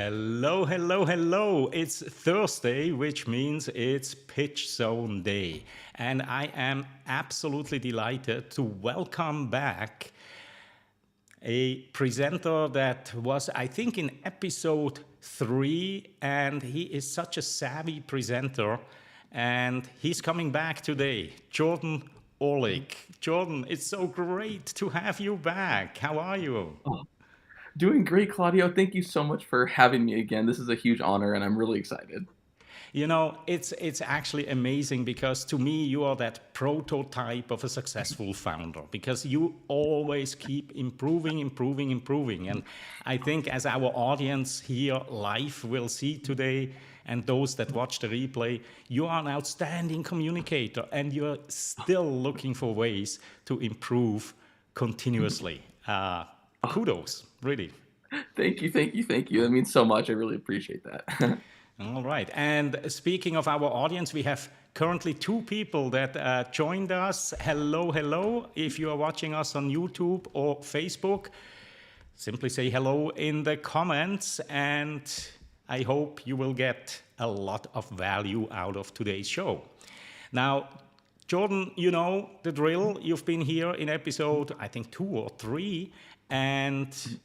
Hello, hello, hello. It's Thursday, which means it's PitchZone Day. And I am absolutely delighted to welcome back a presenter that was, I think, in episode 3, and he is such a savvy presenter, and he's coming back today, Jordan Orlick. Jordan, it's so great to have you back. How are you? Oh, doing great, Claudio. Thank you so much for having me again. This is a huge honor, and I'm really excited. You know, it's actually amazing because to me you are that prototype of a successful founder because you always keep improving, improving, improving. And I think as our audience here live will see today and those that watch the replay, you are an outstanding communicator and you're still looking for ways to improve continuously. Oh, Kudos, really. thank you, thank you, thank you. That means so much. I really appreciate that. All right. And speaking of our audience, we have currently 2 people that joined us. Hello, hello. If you are watching us on YouTube or Facebook, simply say hello in the comments. And I hope you will get a lot of value out of today's show. Now, Jordan, you know the drill. You've been here in episode, I think, 2 or 3. And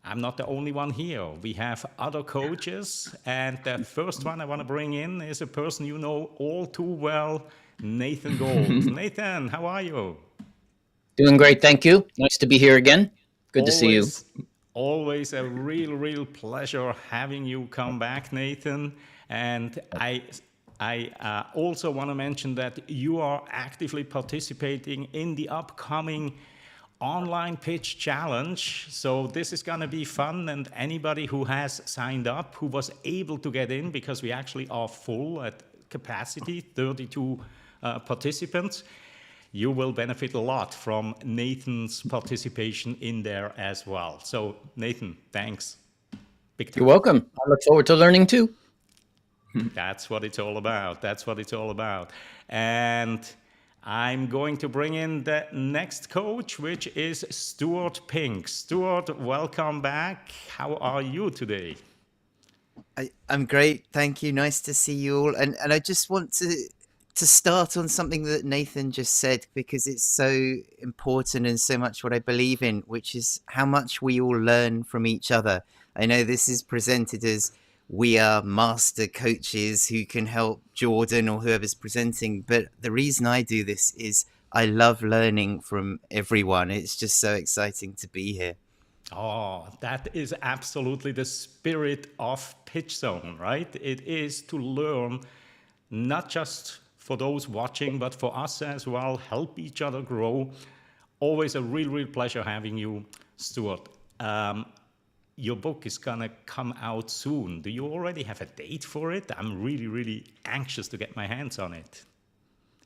I'm not the only one here. We have other coaches, and the first one I want to bring in is a person you know all too well, Nathan Gold. Nathan, how are you? Doing great, thank you. Nice to be here again. Good to see you. Always, always a real pleasure having you come back, Nathan. And I also want to mention that you are actively participating in the upcoming online pitch challenge. So this is going to be fun, and anybody who has signed up, who was able to get in, because we actually are full at capacity, 32 participants, you will benefit a lot from Nathan's participation in there as well. So Nathan, thanks. Big time. You're welcome. I look forward to learning too. That's what it's all about. That's what it's all about. And I'm going to bring in the next coach, which is Stuart Pink. Stuart, welcome back. How are you today? I'm great, thank you. Nice to see you all. And I just want to start on something that Nathan just said, because it's so important and so much what I believe in, which is how much we all learn from each other. I know this is presented as we are master coaches who can help Jordan or whoever's presenting, but the reason I do this is I love learning from everyone. It's just so exciting to be here. Oh, that is absolutely the spirit of PitchZone, right? It is to learn, not just for those watching, but for us as well, help each other grow. Always a real pleasure having you, Stuart. Your book is gonna come out soon. Do you already have a date for it? I'm really anxious to get my hands on it.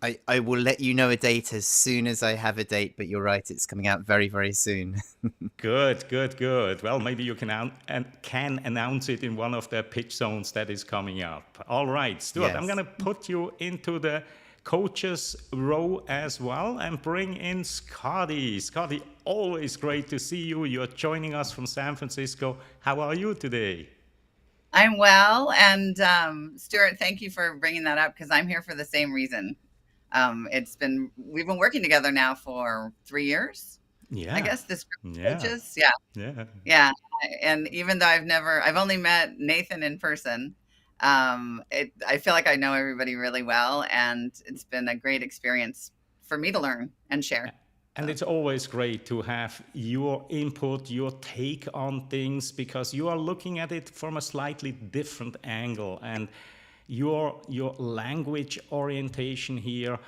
I will let you know a date as soon as I have a date, but you're right, it's coming out very soon. Good. Well, maybe you can announce it in one of the pitch zones that is coming up. All right, Stuart, Yes. I'm gonna put you into the coaches row as well and bring in Scotty. Scotty, always great to see you. You're joining us from San Francisco. How are you today? I'm well, and Stuart, thank you for bringing that up because I'm here for the same reason. We've been working together now for 3 years. Yeah. I guess this group of Yeah. coaches, Yeah. yeah. And even though I've only met Nathan in person, I feel like I know everybody really well, and it's been a great experience for me to learn and share. And it's always great to have your input, your take on things, because you are looking at it from a slightly different angle, and your language orientation here,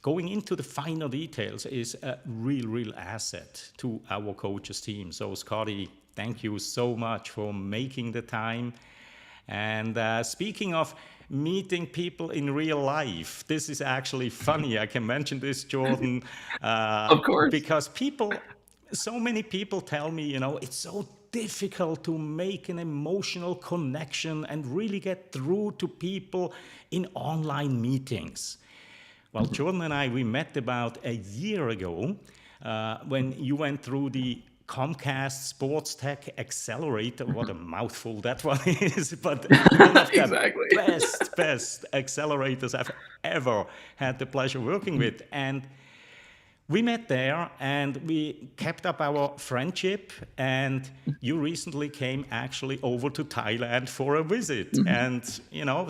going into the finer details, is a real asset to our coaches team. So Scotty, thank you so much for making the time. And speaking of meeting people in real life, this is actually funny. I can mention this, Jordan, Of course. because so many people tell me, it's so difficult to make an emotional connection and really get through to people in online meetings. Well, Jordan and I, we met about a year ago when you went through the Comcast Sports Tech Accelerator. What a mouthful that one is, but one of the Exactly. best accelerators I've ever had the pleasure working with. And we met there and we kept up our friendship, and you recently came actually over to Thailand for a visit. And,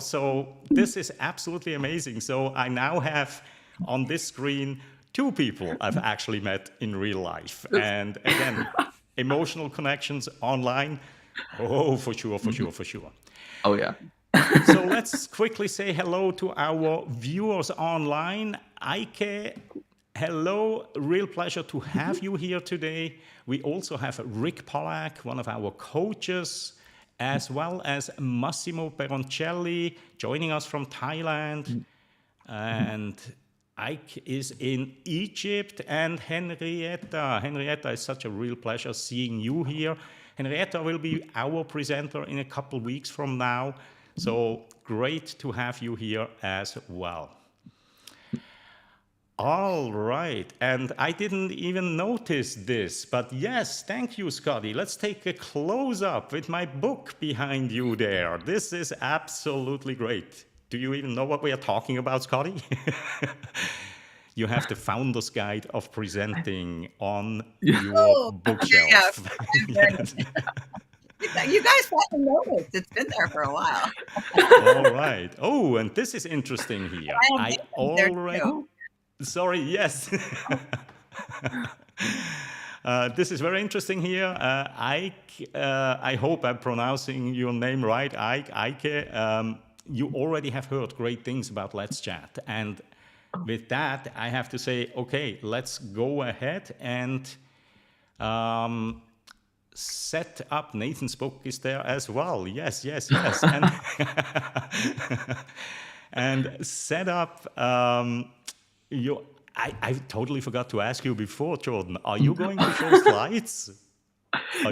so this is absolutely amazing. So I now have on this screen 2 people I've actually met in real life. And again, emotional connections online. Oh, for sure. Oh, yeah. So let's quickly say hello to our viewers online. Eike, hello, real pleasure to have you here today. We also have Rick Pollack, one of our coaches, as well as Massimo Peroncelli joining us from Thailand. And Ike is in Egypt, and Henrietta. Henrietta, it's such a real pleasure seeing you here. Henrietta will be our presenter in a couple weeks from now. So great to have you here as well. All right, and I didn't even notice this, but yes, thank you, Scotty. Let's take a close-up with my book behind you there. This is absolutely great. Do you even know what we are talking about, Scotty? You have the Founder's Guide of Presenting on your bookshelf. You guys haven't noticed. It's been there for a while. All right. Oh, and this is interesting here. I already... Sorry, yes. This is very interesting here. Ike, I hope I'm pronouncing your name right, Ike. You already have heard great things about LetzChat. And with that, I have to say, okay, let's go ahead and set up. Nathan's book is there as well. Yes. And, and set up I totally forgot to ask you before, Jordan. Are you going to show slides?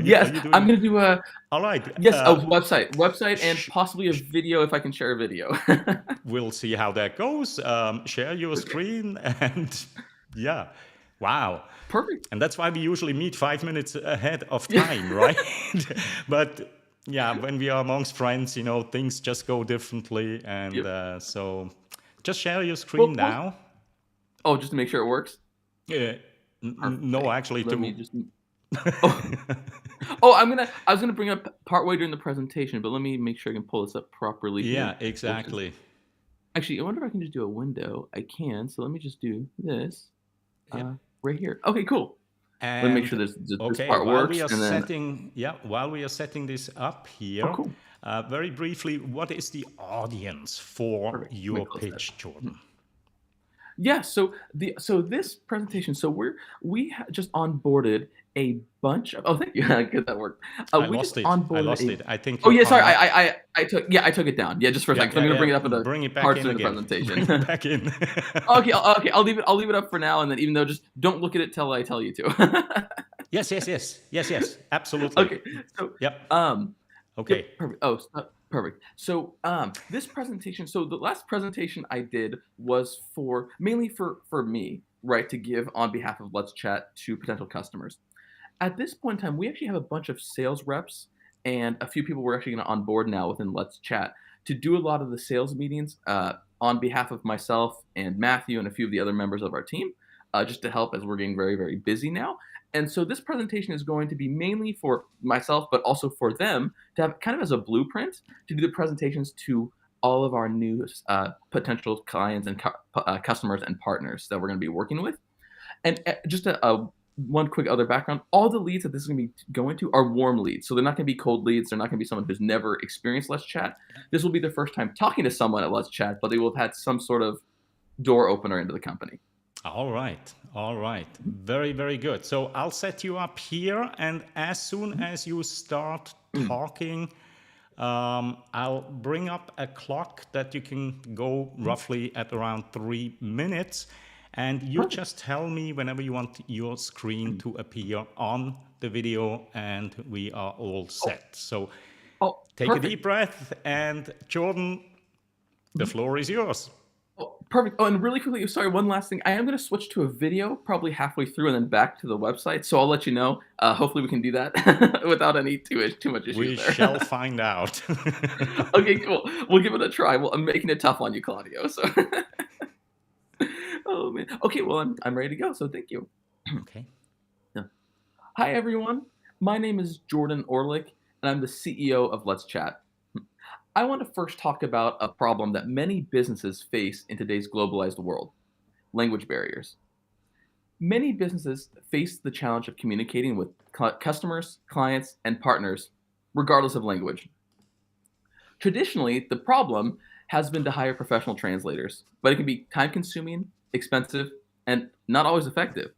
Yes, I'm going to do a... All right. Yes, a website, and possibly a video if I can share a video. We'll see how that goes. Share your screen, and yeah, wow. Perfect. And that's why we usually meet 5 minutes ahead of time, right? But yeah, when we are amongst friends, things just go differently, and so just share your screen now. Oh, just to make sure it works? Yeah. No, actually, Let me just... I was gonna bring up partway during the presentation, but let me make sure I can pull this up properly. Yeah, exactly. Actually, I wonder if I can just do a window. I can, so let me just do this right here. Okay, cool. And let me make sure this part works. While we are setting this up here, cool. Very briefly, what is the audience for your pitch, Jordan? Yeah, so this presentation, we just onboarded a bunch of... Oh, thank you. Good, that worked. I lost it. I think. Oh yeah, sorry. I took it down. Yeah, just for a second. So I'm gonna bring it up in the parts of the presentation. Bring it back in. Okay. I'll leave it up for now, and then even though just don't look at it till I tell you to. Yes. Absolutely. Okay. So yep. Okay. Yep, perfect. Oh. Perfect. So this presentation, so the last presentation I did was mainly for me, right, to give on behalf of LetzChat to potential customers. At this point in time, we actually have a bunch of sales reps and a few people we're actually going to onboard now within LetzChat to do a lot of the sales meetings on behalf of myself and Matthew and a few of the other members of our team, just to help as we're getting very, very busy now. And so this presentation is going to be mainly for myself, but also for them to have kind of as a blueprint to do the presentations to all of our new potential clients and customers and partners that we're going to be working with. And just one quick other background, all the leads that this is going to be going to are warm leads. So they're not going to be cold leads. They're not going to be someone who's never experienced LetzChat. This will be their first time talking to someone at LetzChat, but they will have had some sort of door opener into the company. All right. Very, very good. So I'll set you up here, and as soon as you start talking, I'll bring up a clock that you can go roughly at around 3 minutes, and you just tell me whenever you want your screen to appear on the video, and we are all set. So take a deep breath, and Jordan, the floor is yours. Oh, perfect. Oh, and really quickly, sorry, one last thing. I am going to switch to a video probably halfway through and then back to the website. So I'll let you know. Hopefully we can do that without any too much issues We there. shall find out. Okay, cool. We'll give it a try. Well, I'm making it tough on you, Claudio. So, oh man. Okay, well, I'm ready to go. So thank you. Okay. Yeah. Hi everyone. My name is Jordan Orlick, and I'm the CEO of LetzChat. I want to first talk about a problem that many businesses face in today's globalized world: language barriers. Many businesses face the challenge of communicating with customers, clients, and partners, regardless of language. Traditionally, the problem has been to hire professional translators, but it can be time consuming, expensive, and not always effective.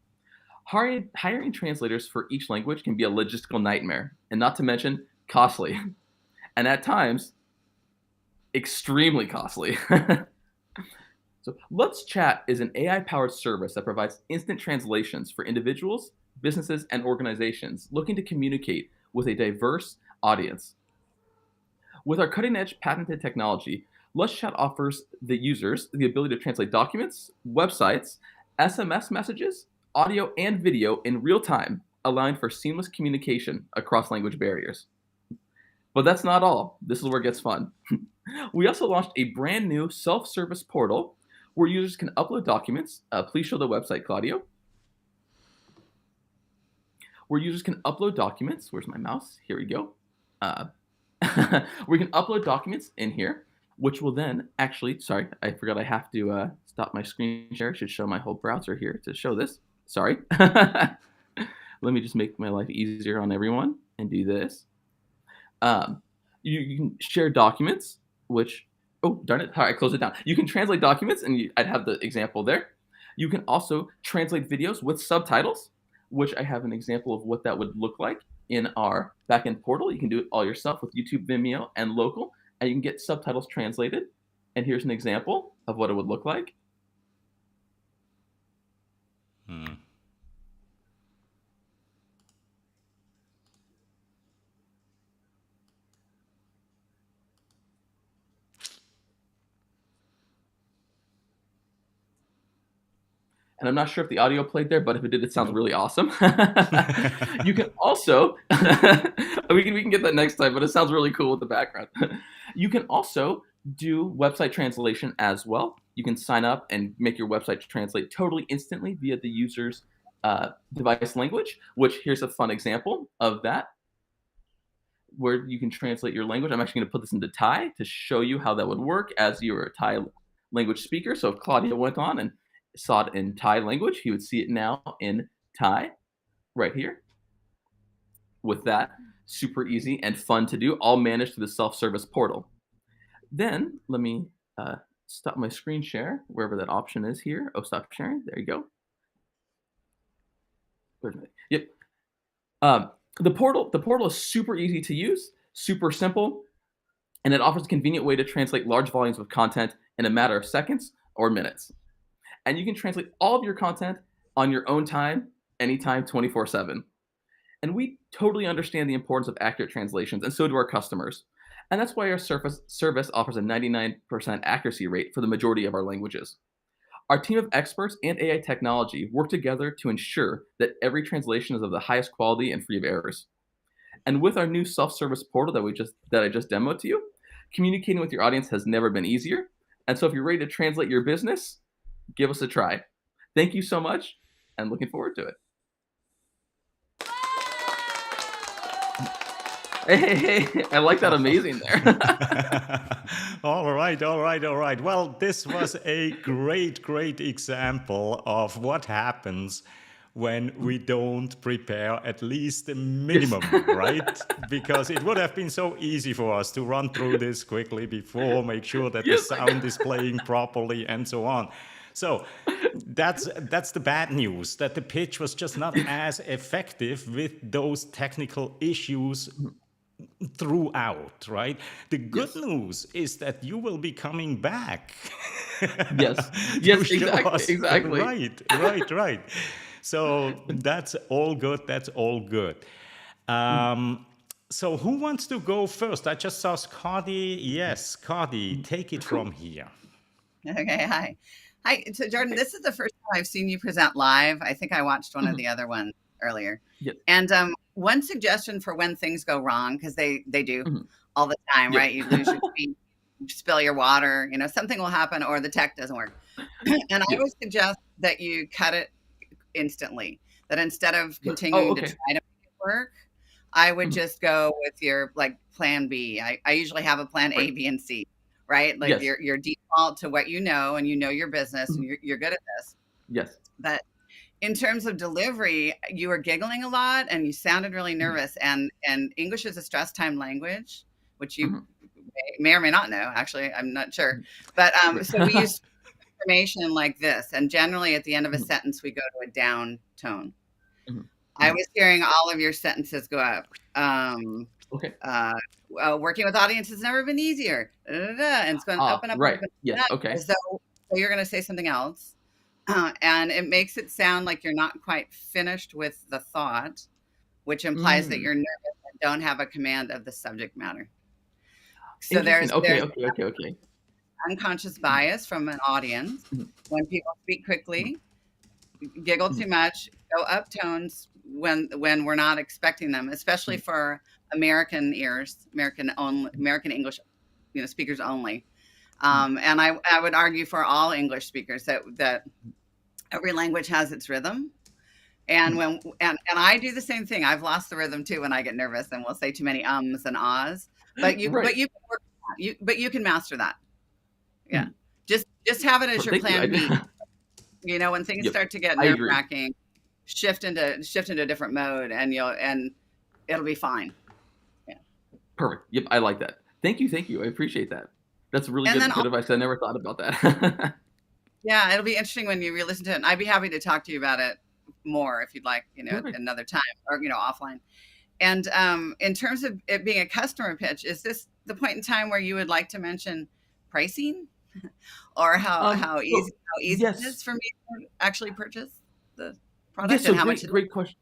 Hiring translators for each language can be a logistical nightmare, and not to mention costly, and at times extremely costly. So, LetzChat is an AI-powered service that provides instant translations for individuals, businesses, and organizations looking to communicate with a diverse audience. With our cutting-edge patented technology, LetzChat offers the users the ability to translate documents, websites, SMS messages, audio, and video in real time, allowing for seamless communication across language barriers. But that's not all. This is where it gets fun. We also launched a brand new self-service portal where users can upload documents. Please show the website, Claudio. Where users can upload documents. Where's my mouse? Here we go. We can upload documents in here, which will then actually, sorry, I forgot I have to stop my screen share. I should show my whole browser here to show this. Sorry. Let me just make my life easier on everyone and do this. You can share documents, which, oh, darn it, I closed it down. You can translate documents, and I'd have the example there. You can also translate videos with subtitles, which I have an example of what that would look like in our backend portal. You can do it all yourself with YouTube, Vimeo, and local, and you can get subtitles translated. And here's an example of what it would look like. And I'm not sure if the audio played there, but if it did, it sounds really awesome. You can also, we can get that next time, but it sounds really cool with the background. You can also do website translation as well. You can sign up and make your website translate totally instantly via the user's device language, which here's a fun example of that, where you can translate your language. I'm actually going to put this into Thai to show you how that would work as you're a Thai language speaker. So if Claudia went on and saw it in Thai language, he would see it now in Thai right here. With that, super easy and fun to do, all managed through the self-service portal. Then let me stop my screen share, wherever that option is here. Oh, stop sharing. There you go. Where's my, yep. The portal is super easy to use, super simple, and it offers a convenient way to translate large volumes of content in a matter of seconds or minutes. And you can translate all of your content on your own time, anytime, 24/7. And we totally understand the importance of accurate translations, and so do our customers. And that's why our service offers a 99% accuracy rate for the majority of our languages. Our team of experts and AI technology work together to ensure that every translation is of the highest quality and free of errors. And with our new self-service portal that I just demoed to you, communicating with your audience has never been easier. And so if you're ready to translate your business, give us a try. Thank you so much, and looking forward to it. Hey, I like that amazing there. All right. Well, this was a great example of what happens when we don't prepare at least the minimum, right? Because it would have been so easy for us to run through this quickly before, make sure that the sound is playing properly and so on. So that's the bad news, that the pitch was just not as effective with those technical issues throughout, right? The good news is that you will be coming back. Yes, exactly. Right. So that's all good. So who wants to go first? I just saw Scotty. Yes, Scotty, take it from here. Okay, hi. Hi. So Jordan, this is the first time I've seen you present live. I think I watched one of Mhm. the other ones earlier. Yes. And one suggestion for when things go wrong, because they do Mhm. all the time, Yep. right? You lose your speed, you spill your water, something will happen or the tech doesn't work. And I Yep. would suggest that you cut it instantly, that instead of Oh, continuing to okay. try to make it work, I would Mhm. just go with your like plan B. I usually have a plan Right. A, B, and C, right? Like Yes. your default to what you know, and you know your business, and Mhm. you're good at this. Yes. But in terms of delivery, you were giggling a lot and you sounded really Mhm. nervous. And English is a stress time language, which you Mhm. may or may not know. Actually, I'm not sure. Mhm. But Right. so we use information like this, and generally at the end of a Mhm. sentence, we go to a down tone. Mhm. I Mhm. was hearing all of your sentences go up. Um, Okay. uh, Working with audience has never been easier. Da, da, da, and it's going up and up and up Right. and Yes. up, Okay. as though so you're going to say something else. And it makes it sound like you're not quite finished with the thought, which implies that Mm. you're nervous and don't have a command of the subject matter. So Interesting. Okay. there's Okay. Okay. Okay. unconscious Mhm. bias from an audience Mhm. when people speak Mhm. quickly, giggle too Mhm. much, go up tones when we're not expecting them, especially Mhm. for American ears, Mhm. American English, speakers only. Mhm. And I would argue for all English speakers that every language has its rhythm. And Mhm. and I do the same thing. I've lost the rhythm too when I get nervous and will say too many ums and ahs. Right. But you can work on that. You can master that. Yeah. Mhm. Just have it as your Thank you. I plan did. B. When things Yep. start to get I agree. nerve-wracking, shift into a different mode and it'll be fine. Yeah. Perfect. Yep. I like that. Thank you. Thank you. I appreciate that. That's really And then good advice. I never thought about that. yeah, it'll be interesting when you re-listen to it. And I'd be happy to talk to you about it more if you'd like, Perfect. another time or offline. And in terms of it being a customer pitch, is this the point in time where you would like to mention pricing or So how easy it yes. is for me to actually purchase the Yes. product So and how much great. it is? Great question.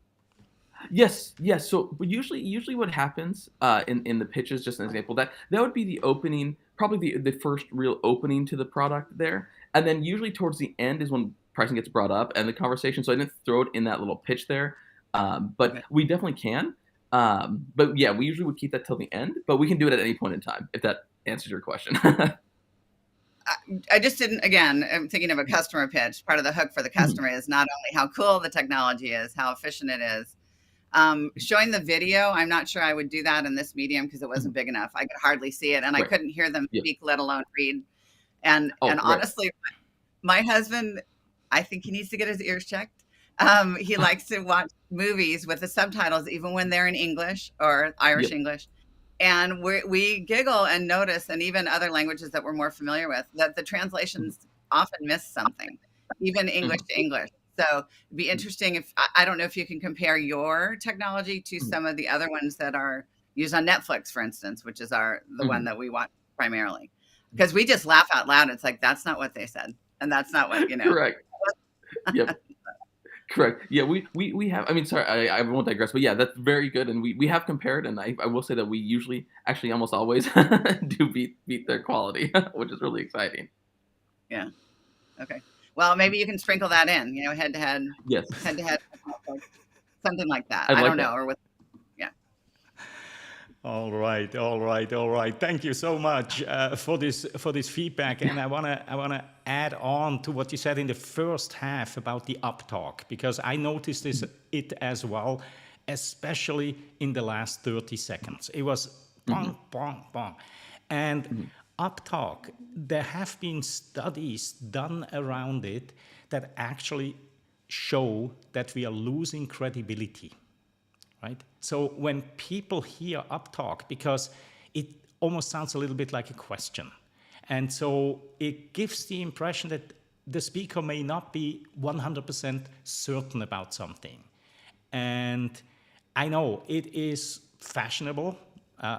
Yes, yes. So but usually what happens in the pitches, just an example, that would be the opening, probably the first real opening to the product there, and then usually towards the end is when pricing gets brought up and the conversation. So I didn't throw it in that little pitch there, but Okay. we definitely can. But yeah, we usually would keep that till the end, but we can do it at any point in time if that answers your question. I just didn't, again, I'm thinking of a customer pitch. Part of the hook for the Mhm, customer is not only how cool the technology is, how efficient it is. Showing the video, I'm not sure I would do that in this medium because it mhm. wasn't big enough. I could hardly see it and I Right. couldn't hear them Yeah. speak, let alone read. And Oh, right. honestly, my husband, I think he needs to get his ears checked. He likes to watch movies with the subtitles, even when they're in English or Irish Yep. English. And we giggle and notice, and even other languages that we're more familiar with, that the Mhm, translations often miss something, even English mhm, to English. So it'd be mhm, interesting if I don't know if you can compare your technology to mhm, some of the other ones that are used on Netflix, for instance, which is the one mhm. that we watch primarily. Because we just laugh out loud. It's like that's not what they said, and that's not what. Correct. Yep. Correct. Yeah, we have. I mean, sorry, I won't digress, but yeah, that's very good, and we have compared, and I will say that we usually, actually, almost always do beat their quality, which is really exciting. Yeah. Okay. Well, maybe you can sprinkle that in. Yes, head to head, something like that. I I like don't know, that. or with yeah. All right, all right, all right. Thank you so much for this feedback, and I wanna add on to what you said in the first half about the uptalk because I noticed it as well, especially in the last 30 seconds. It was Mhm, bong bong bong, and mhm, uptalk. There have been studies done around it that actually show that we are losing credibility, right? So when people hear uptalk, because it almost sounds a little bit like a question. And so it gives the impression that the speaker may not be 100% certain about something. And I know it is fashionable,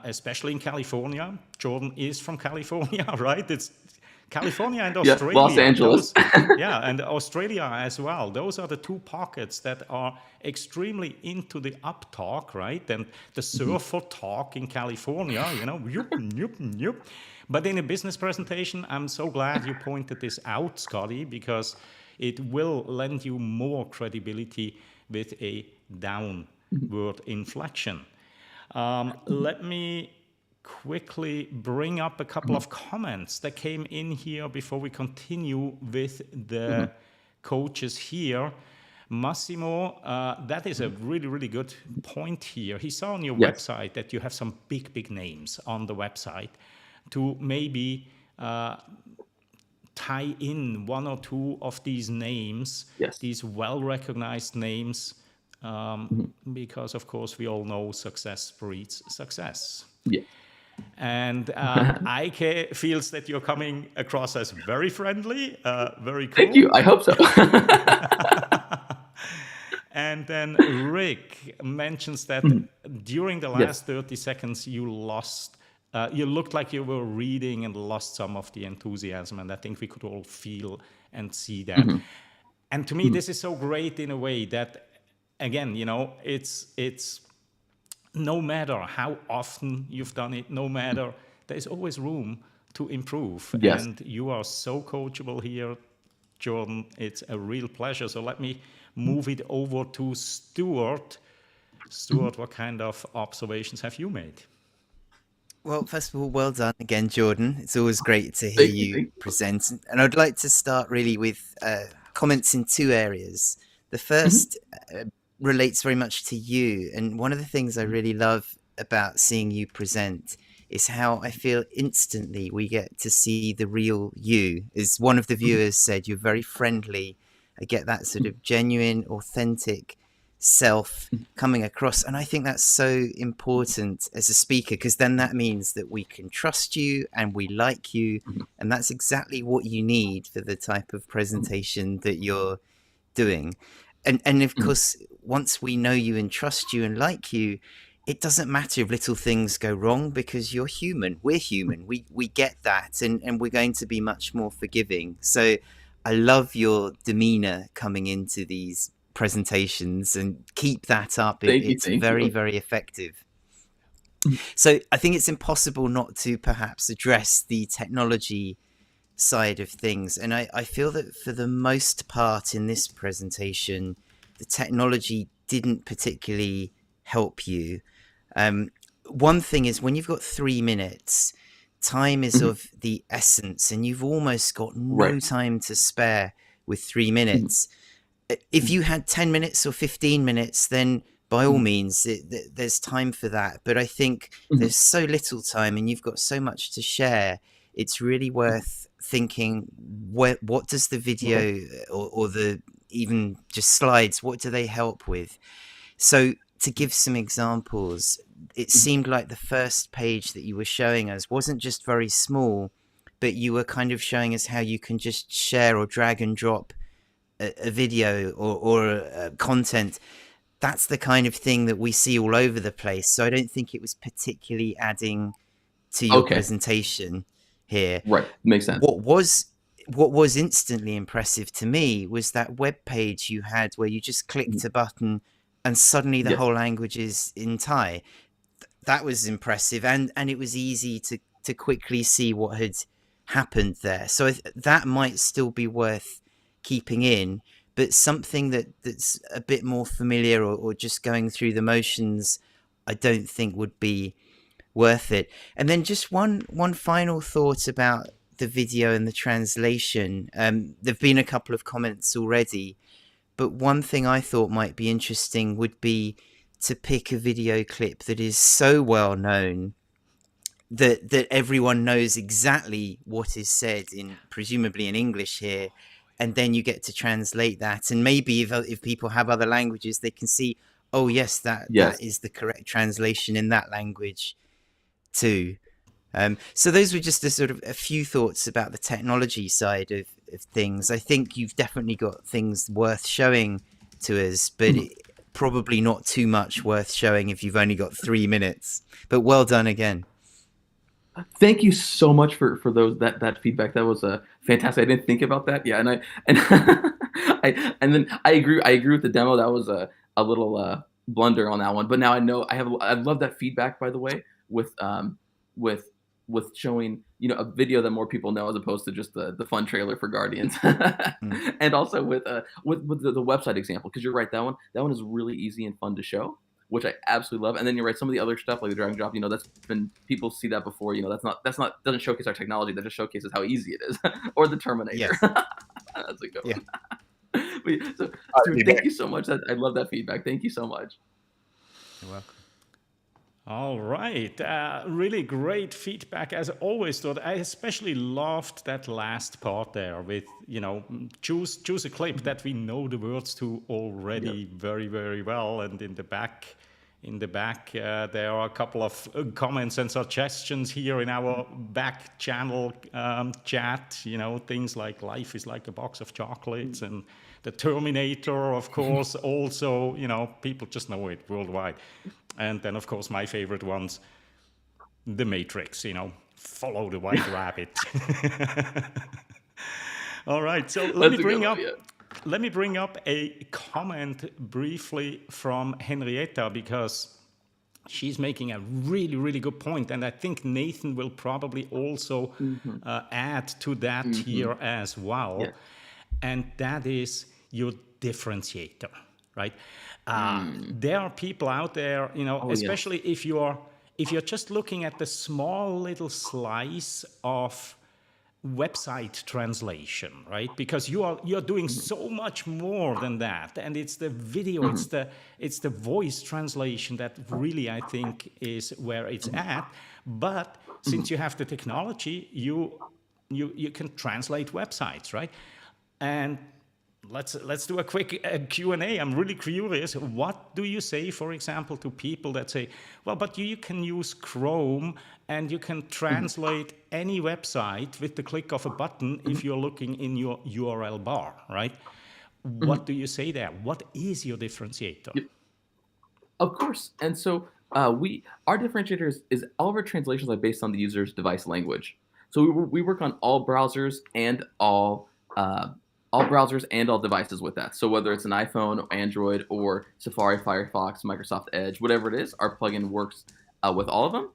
especially in California. Jordan is from California, right? It's California and Yeah, Australia. Los Angeles. And Australia as well. Those are the two pockets that are extremely into the up talk, right? And the surfer talk in California, yup, yup, yup. But in a business presentation, I'm so glad you pointed this out, Scotty, because it will lend you more credibility with a downward inflection. Let me quickly bring up a couple of comments that came in here before we continue with the coaches here. Massimo, that is a really, really good point here. He saw on your website that you have some big names on the website to maybe tie in one or two of these names, these well-recognized names, because of course we all know success breeds success. Yeah. And Ike feels that you're coming across as very friendly, very cool. Thank you. I hope so. And then Rick mentions that during the last 30 seconds, you looked like you were reading and lost some of the enthusiasm. And I think we could all feel and see that. And to me, this is so great in a way that, again, it's no matter how often you've done it, no matter, there's always room to improve. Yes. And you are so coachable here, Jordan. It's a real pleasure. So let me move it over to Stuart. Stuart, what kind of observations have you made? Well, first of all, well done again, Jordan. It's always great to hear you present. And I'd like to start really with comments in two areas. The first relates very much to you. And one of the things I really love about seeing you present is how I feel instantly we get to see the real you. As one of the viewers said, you're very friendly. I get that sort of genuine, authentic self coming across. And I think that's so important as a speaker, because then that means that we can trust you and we like you. And that's exactly what you need for the type of presentation that you're doing. And of course, once we know you and trust you and like you, it doesn't matter if little things go wrong, because you're human. We're human. We get that. And we're going to be much more forgiving. So I love your demeanor coming into these presentations, and keep that up. It's very, very effective. So I think it's impossible not to perhaps address the technology side of things. And I feel that for the most part in this presentation, the technology didn't particularly help you. One thing is, when you've got 3 minutes, time is of the essence, and you've almost got no time to spare with 3 minutes. If you had 10 minutes or 15 minutes, then by all means, there's time for that. But I think there's so little time and you've got so much to share. It's really worth thinking, what does the video or the even just slides, what do they help with? So to give some examples, it seemed like the first page that you were showing us wasn't just very small, but you were kind of showing us how you can just share or drag and drop a video or content. That's the kind of thing that we see all over the place. So I don't think it was particularly adding to your presentation here. Right. Makes sense. What was instantly impressive to me was that web page you had where you just clicked a button and suddenly the whole language is in Thai. That was impressive. And it was easy to quickly see what had happened there. So that might still be worth keeping in, but something that's a bit more familiar or just going through the motions, I don't think would be worth it. And then just one final thought about the video and the translation. There've been a couple of comments already, but one thing I thought might be interesting would be to pick a video clip that is so well known that everyone knows exactly what is said in, presumably in English here, and then you get to translate that. And maybe if people have other languages, they can see, oh yes, that is the correct translation in that language too. So those were just a few thoughts about the technology side of things. I think you've definitely got things worth showing to us, but probably not too much worth showing if you've only got 3 minutes. But well done again. Thank you so much for that feedback. That was fantastic. I didn't think about that. Yeah, and then I agree with the demo. That was a little blunder on that one. But now I know I love that feedback, by the way, with with showing a video that more people know as opposed to just the fun trailer for Guardians, and also with the website example, because you're right, that one is really easy and fun to show, which I absolutely love. And then you're right, some of the other stuff like the drag and drop, that's been, people see that before, that's not doesn't showcase our technology, that just showcases how easy it is. Or the Terminator. Yes. That's a good one. But yeah, so thank you so much. I love that feedback. Thank you so much. You're welcome. All right, really great feedback as always. Todd. I especially loved that last part there with choose a clip that we know the words to already very, very well, and in the back there are a couple of comments and suggestions here in our back channel chat. Things like life is like a box of chocolates, and the Terminator, of course. Also, people just know it worldwide. And then, of course, my favorite ones, The Matrix, follow the white rabbit. All right, so let me bring up a comment briefly from Henrietta, because she's making a really, really good point. And I think Nathan will probably also add to that here as well. Yeah. And that is your differentiator, right? There are people out there, especially if you're just looking at the small little slice of website translation, right? Because you're doing so much more than that, and it's the video, it's the voice translation that really, I think, is where it's at. But since you have the technology, you can translate websites, right? And let's do a quick Q&A. I'm really curious. What do you say, for example, to people that say, well, but you can use Chrome and you can translate any website with the click of a button if you're looking in your URL bar, right? What do you say there? What is your differentiator? Of course. And so our differentiator is all of our translations are based on the user's device language. So we work on all browsers and all devices with that. So whether it's an iPhone, Android, or Safari, Firefox, Microsoft Edge, whatever it is, our plugin works with all of them.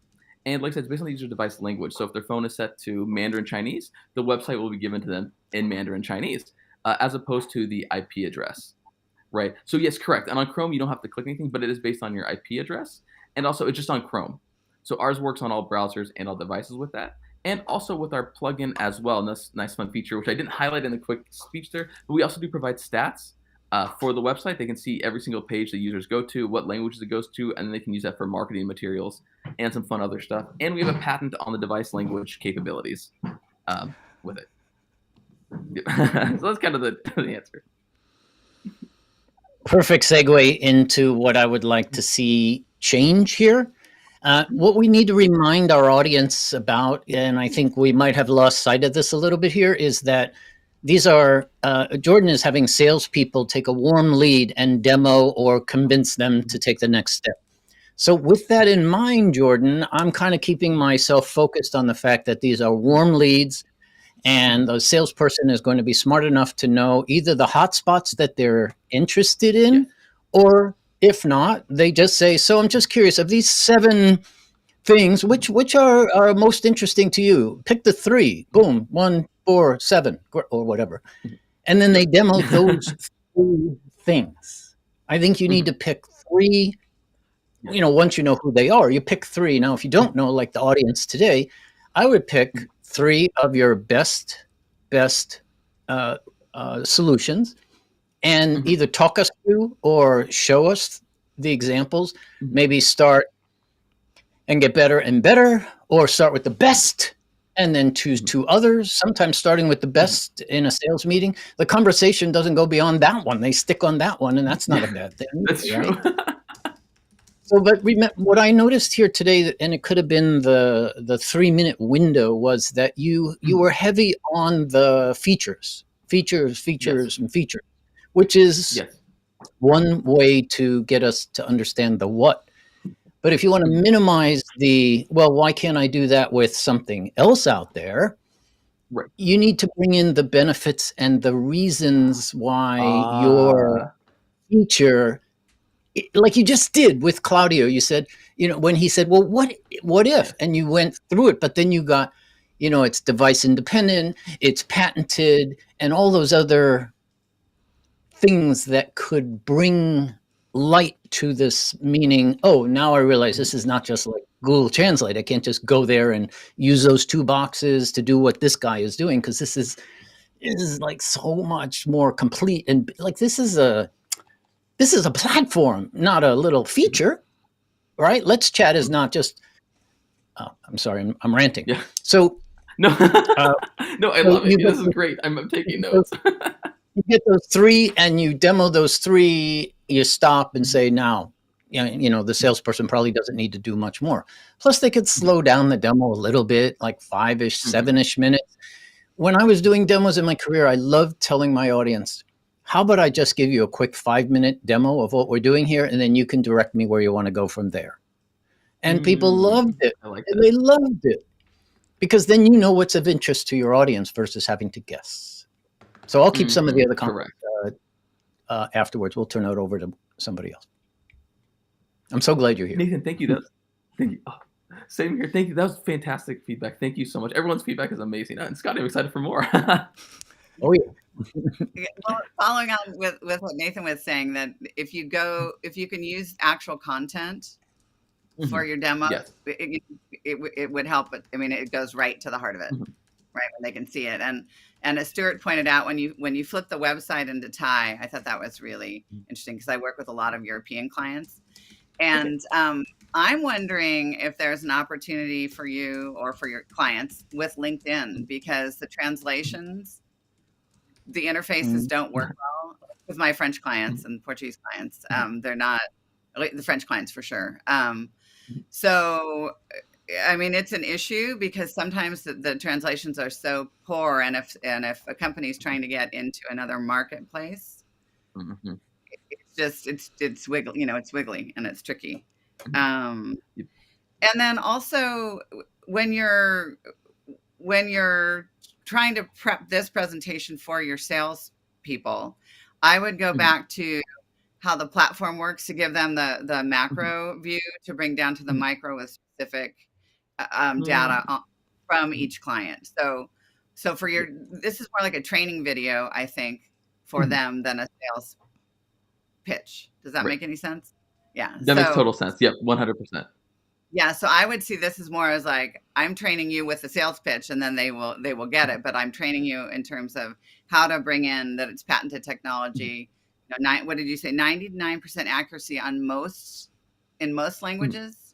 And like I said, it's based on the user device language. So if their phone is set to Mandarin Chinese, the website will be given to them in Mandarin Chinese, as opposed to the IP address, right? So yes, correct. And on Chrome, you don't have to click anything, but it is based on your IP address. And also, it's just on Chrome. So ours works on all browsers and all devices with that. And also with our plugin as well, and that's a nice fun feature, which I didn't highlight in the quick speech there, but we also do provide stats for the website. They can see every single page that users go to, what languages it goes to, and they can use that for marketing materials and some fun other stuff. And we have a patent on the device language capabilities with it. So that's kind of the answer. Perfect segue into what I would like to see change here. What we need to remind our audience about, and I think we might have lost sight of this a little bit here, is that these are, Jordan is having salespeople take a warm lead and demo or convince them to take the next step. So with that in mind, Jordan, I'm kind of keeping myself focused on the fact that these are warm leads, and the salesperson is going to be smart enough to know either the hotspots that they're interested in, or if not, they just say, so I'm just curious, of these 7 things, which are most interesting to you? Pick the 3, boom, 1, 4, 7, or whatever. And then they demo those 3 things. I think you need to pick 3, once you know who they are, you pick 3. Now, if you don't know, like the audience today, I would pick 3 of your best solutions, and either talk us through or show us the examples. Maybe start and get better and better, or start with the best and then choose 2 others. Sometimes starting with the best in a sales meeting, the conversation doesn't go beyond that one. They stick on that one, and that's not a bad thing. That's right? true. So, but what I noticed here today, and it could have been the 3-minute window, was that you were heavy on the features, and features, which is one way to get us to understand the what. But if you want to minimize the, well, why can't I do that with something else out there? Right. You need to bring in the benefits and the reasons why your feature, like you just did with Claudio, you said, when he said, well, what if? And you went through it, but then you got, it's device independent, it's patented, and all those other things that could bring light to this, meaning, oh, now I realize this is not just like Google Translate. I can't just go there and use those 2 boxes to do what this guy is doing, because this is like so much more complete. And like this is a platform, not a little feature, right? LetzChat is not just. Oh, I'm sorry, I'm ranting. Yeah. So no, no, I love it. This is great. I'm taking notes. You get those 3 and you demo those 3, you stop and say, now, the salesperson probably doesn't need to do much more. Plus, they could slow down the demo a little bit, like 5-ish, 7-ish minutes. When I was doing demos in my career, I loved telling my audience, how about I just give you a quick 5-minute demo of what we're doing here, and then you can direct me where you want to go from there. And people loved it. I like that. They loved it. Because then you know what's of interest to your audience versus having to guess. So I'll keep some of the other comments afterwards. We'll turn it over to somebody else. I'm so glad you're here. Nathan, thank you. Thank you. Oh, same here. Thank you. That was fantastic feedback. Thank you so much. Everyone's feedback is amazing. And Scotty, I'm excited for more. Oh, yeah. Well, following on with what Nathan was saying, that if you can use actual content for your demo, Yes. it would help. But I mean, it goes right to the heart of it, right? When they can see it. And as Stuart pointed out, when you flip the website into Thai, I thought that was really interesting, because I work with a lot of European clients. And I'm wondering if there's an opportunity for you or for your clients with LinkedIn, because the translations, the interfaces don't work well with my French clients and Portuguese clients. They're not, the French clients for sure. So, I mean, it's an issue because sometimes the translations are so poor, and if a company is trying to get into another marketplace, it's wiggly, it's wiggly and it's tricky. And then also when you're trying to prep this presentation for your sales people, I would go back to how the platform works to give them the macro view to bring down to the micro with specific data from each client. So this is more like a training video, I think, for them than a sales pitch. Does that make any sense? Yeah. That makes total sense. Yep. 100%. Yeah. So I would see this as more as like, I'm training you with the sales pitch, and then they will get it. But I'm training you in terms of how to bring in that it's patented technology. What did you say? 99% accuracy in most languages?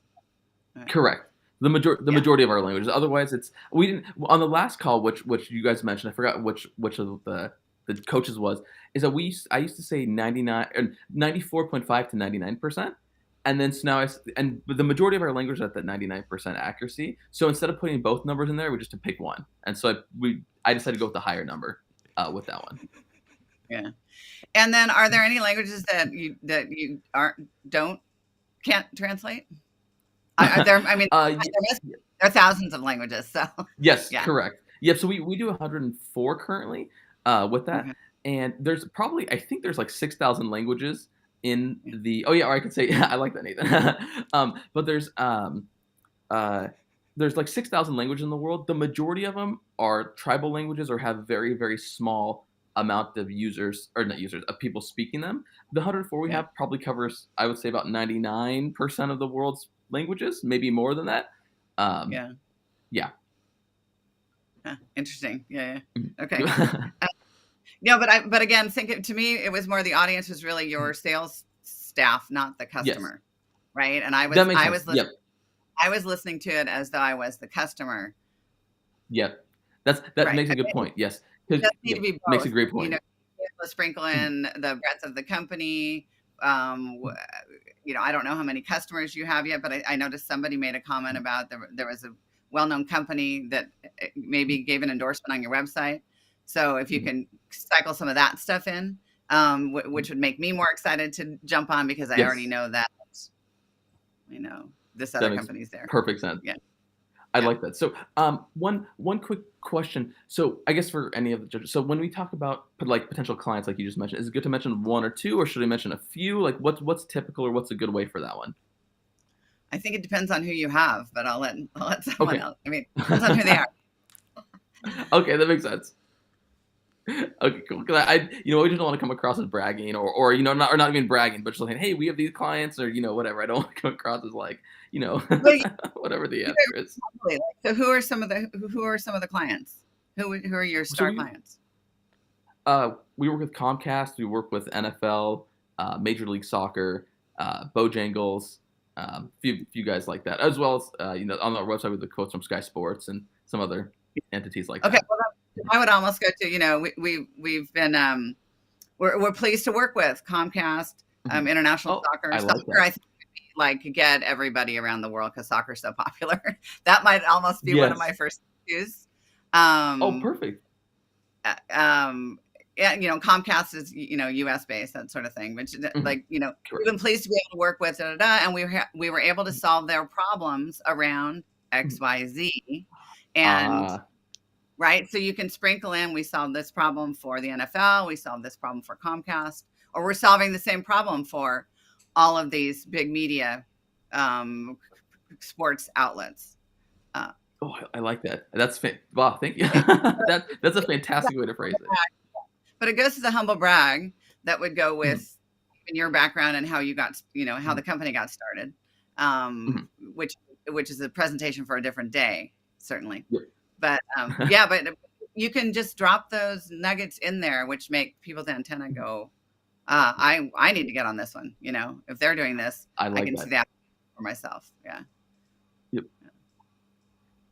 Correct. The majority of our languages. Otherwise, we didn't on the last call, which you guys mentioned. I forgot which of the coaches was. Is that I used to say 94.5 to 99%, and then so now the majority of our languages are at that 99% accuracy. So instead of putting both numbers in there, we just to pick one, and so I decided to go with the higher number with that one. Yeah. And then, are there any languages that you can't translate? There are thousands of languages. So yes, correct. Yep. So we do 104 currently with that, and there's probably, I think there's like 6,000 languages in the. Oh yeah, or I could say I like that, Nathan. But there's like 6,000 languages in the world. The majority of them are tribal languages or have very, very small amount of of people speaking them. The 104 we have probably covers, I would say, about 99% of the world's languages, maybe more than that. Interesting. Okay. But again, to me, it was more the audience was really your sales staff, not the customer, right? And I was listening to it as though I was the customer. Yep, that makes a good point. Yes. It does need to be both. Makes a great point. Sprinkle in the breadth of the company. I don't know how many customers you have yet, but I noticed somebody made a comment about there was a well-known company that maybe gave an endorsement on your website. So if you can cycle some of that stuff in, which would make me more excited to jump on, because I already know that, this That other makes company's there. perfect sense. Yeah. I Yeah. like that. So, one quick question. So, I guess for any of the judges, so when we talk about like potential clients, like you just mentioned, is it good to mention one or two, or should I mention a few? Like, what's typical, or what's a good way for that one? I think it depends on who you have, but I'll let someone Okay. else. I mean, depends on who they are. Okay, that makes sense. Okay, cool. Because we just don't want to come across as bragging, or not even bragging, but just saying, hey, we have these clients, or whatever. I don't want to come across as like, Well, whatever the answer is. Like, so who are some of the clients? Who are your star clients? We work with Comcast. We work with NFL, Major League Soccer, Bojangles, few guys like that, as well as on our website with the quotes from Sky Sports and some other entities like that. Well, I would almost go to we've been we're pleased to work with Comcast, International Soccer. I like that. I think like get everybody around the world because soccer's so popular. That might almost be one of my first choose. Perfect. Yeah, Comcast is U.S. based, that sort of thing. Which like we've been pleased to be able to work with and we were able to solve their problems around XYZ, and right. So you can sprinkle in. We solved this problem for the NFL. We solved this problem for Comcast, or we're solving the same problem for all of these big media sports outlets. I like that. That's wow. Thank you. That's a fantastic way to phrase it. But it goes to the humble brag that would go with in your background and how you got, how the company got started, which is a presentation for a different day, certainly. Yeah. But but you can just drop those nuggets in there, which make people's antenna go, I need to get on this one. If they're doing this, I can see that for myself. Yeah. Yep.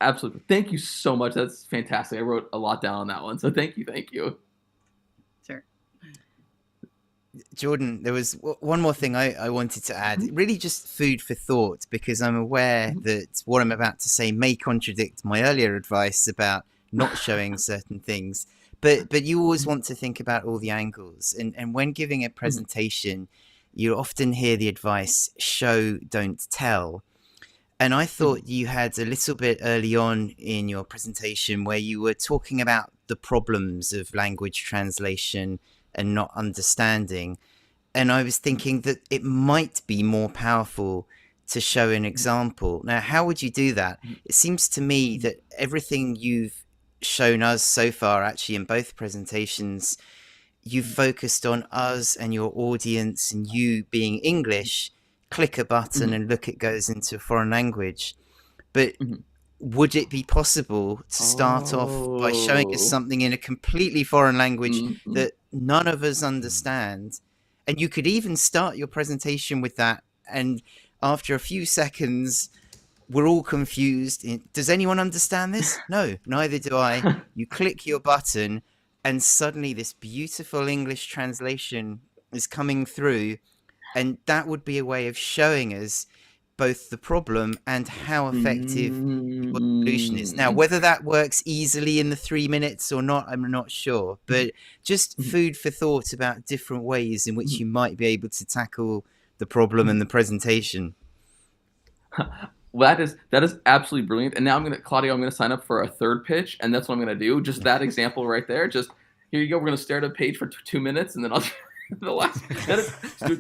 Absolutely. Thank you so much. That's fantastic. I wrote a lot down on that one. So thank you. Sure. Jordan, there was one more thing I wanted to add. Really just food for thought, because I'm aware that what I'm about to say may contradict my earlier advice about not showing certain things. But you always want to think about all the angles. And when giving a presentation, you often hear the advice, show, don't tell. And I thought you had a little bit early on in your presentation where you were talking about the problems of language translation and not understanding. And I was thinking that it might be more powerful to show an example. Now, how would you do that? It seems to me that everything you've shown us so far, actually, in both presentations, you've focused on us and your audience and you being English. Click a button and look, it goes into a foreign language. But would it be possible to start off by showing us something in a completely foreign language that none of us understand? And you could even start your presentation with that. And after a few seconds, we're all confused. Does anyone understand this? No, neither do I. You click your button and suddenly this beautiful English translation is coming through. And that would be a way of showing us both the problem and how effective your solution is. Now, whether that works easily in the 3 minutes or not, I'm not sure. But just food for thought about different ways in which you might be able to tackle the problem and the presentation. Well, that is absolutely brilliant. And now Claudio, I'm gonna sign up for a third pitch, and that's what I'm gonna do. Just that example right there. Just here you go. We're gonna stare at a page for 2 minutes, and then I'll. That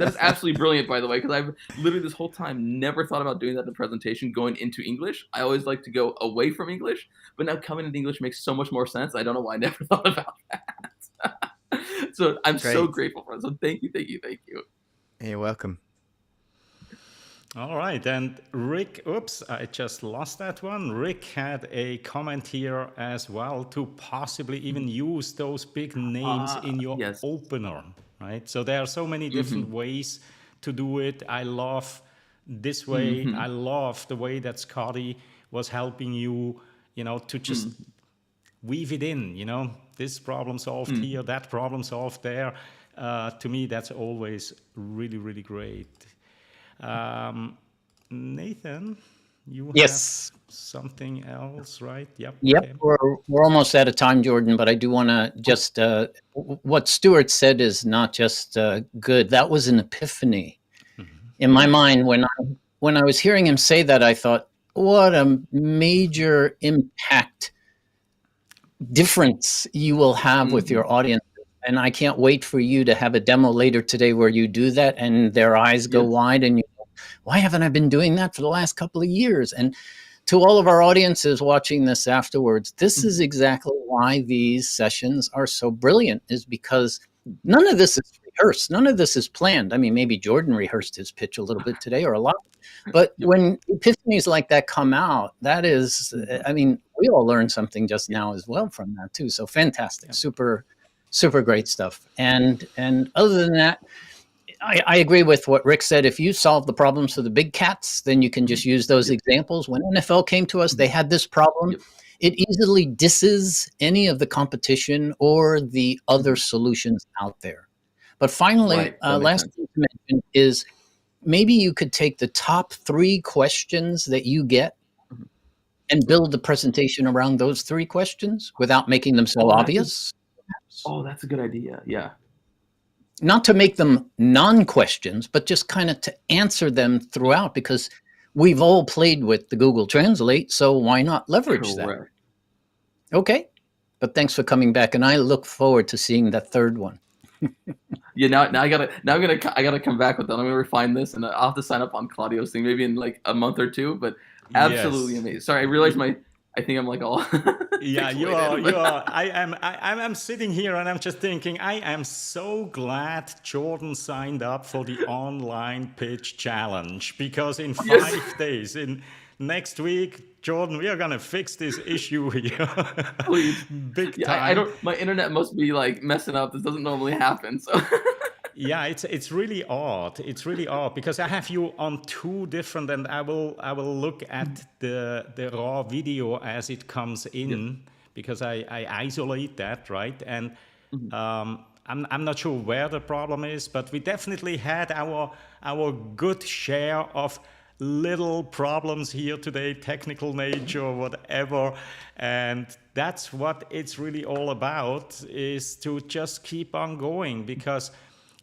is absolutely brilliant, by the way, because I've literally this whole time never thought about doing that in a presentation going into English. I always like to go away from English, but now coming into English makes so much more sense. I don't know why I never thought about that. So I'm so grateful for it. So thank you. You're welcome. All right, and Rick, oops, I just lost that one. Rick had a comment here as well to possibly even use those big names in your opener. Right, so there are so many different ways to do it. I love this way. I love the way that Scotty was helping you, to just weave it in. This problem solved here, that problem solved there. To me, that's always really, really great. Nathan, you have something else, right? Yep. Okay. We're almost out of time, Jordan, but I do want to just, what Stuart said is not just good. That was an epiphany. In my mind, when when I was hearing him say that, I thought, what a major impact difference you will have with your audience. And I can't wait for you to have a demo later today where you do that and their eyes go wide and you go, why haven't I been doing that for the last couple of years? And to all of our audiences watching this afterwards, this is exactly why these sessions are so brilliant, is because none of this is rehearsed. None of this is planned. I mean, maybe Jordan rehearsed his pitch a little bit today or a lot. But when epiphanies like that come out, that is, I mean, we all learned something just now as well from that too. So fantastic, super, super great stuff. And other than that, I agree with what Rick said. If you solve the problems for the big cats, then you can just use those examples. When NFL came to us, they had this problem. It easily disses any of the competition or the other solutions out there. But finally, last thing to mention is maybe you could take the top 3 questions that you get and build the presentation around those 3 questions without making them so obvious. That's a good idea. Yeah. Not to make them non-questions, but just kind of to answer them throughout, because we've all played with the Google Translate, so why not leverage that? Okay, but thanks for coming back, and I look forward to seeing that third one. Now I gotta come back with that. I'm gonna refine this, and I'll have to sign up on Claudio's thing maybe in like a month or 2. But absolutely amazing. Sorry, I realized I think I'm like all. Yeah, you are. I'm sitting here and I'm just thinking, I am so glad Jordan signed up for the online pitch challenge, because in 5 days, in next week, Jordan, we are gonna fix this issue here. Please. Big time. My internet must be like messing up. This doesn't normally happen. So. Yeah, it's really odd. It's really odd because I have you on 2 different, and I will look at the raw video as it comes in, because I isolate that, right? And I'm not sure where the problem is, but we definitely had our good share of little problems here today, technical nature or whatever, and that's what it's really all about, is to just keep on going, because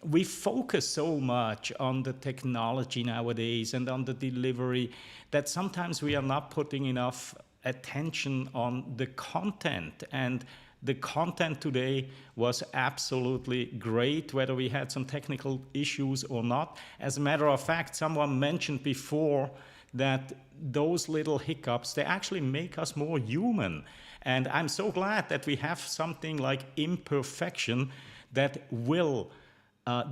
we focus so much on the technology nowadays and on the delivery that sometimes we are not putting enough attention on the content. And the content today was absolutely great, whether we had some technical issues or not. As a matter of fact, someone mentioned before that those little hiccups, they actually make us more human. And I'm so glad that we have something like imperfection that will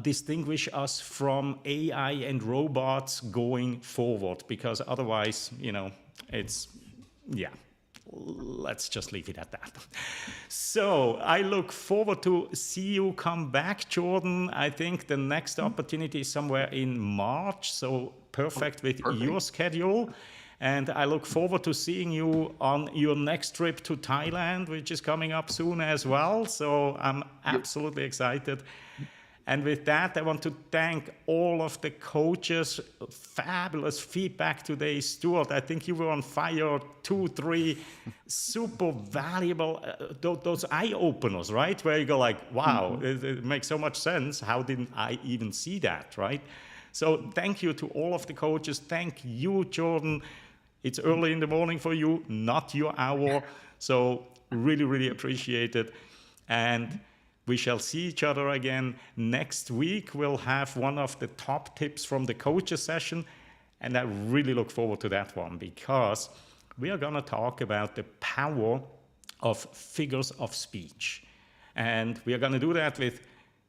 distinguish us from AI and robots going forward, because otherwise, let's just leave it at that. So I look forward to see you come back, Jordan. I think the next opportunity is somewhere in March, so perfect with your schedule. And I look forward to seeing you on your next trip to Thailand, which is coming up soon as well. So I'm absolutely excited. And with that, I want to thank all of the coaches. Fabulous feedback today, Stuart. I think you were on fire. 2, 3 super valuable, those eye openers, right? Where you go like, wow, it makes so much sense. How didn't I even see that, right? So thank you to all of the coaches. Thank you, Jordan. It's early in the morning for you, not your hour. So really, really appreciate it. And we shall see each other again next week. We'll have one of the top tips from the coaches session. And I really look forward to that one, because we are going to talk about the power of figures of speech. And we are going to do that with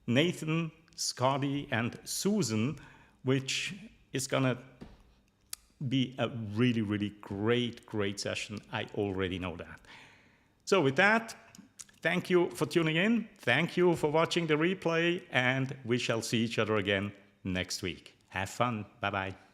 Nathan, Scotty, and Susan, which is going to be a really, really great session. I already know that. So with that, thank you for tuning in. Thank you for watching the replay, and we shall see each other again next week. Have fun. Bye-bye.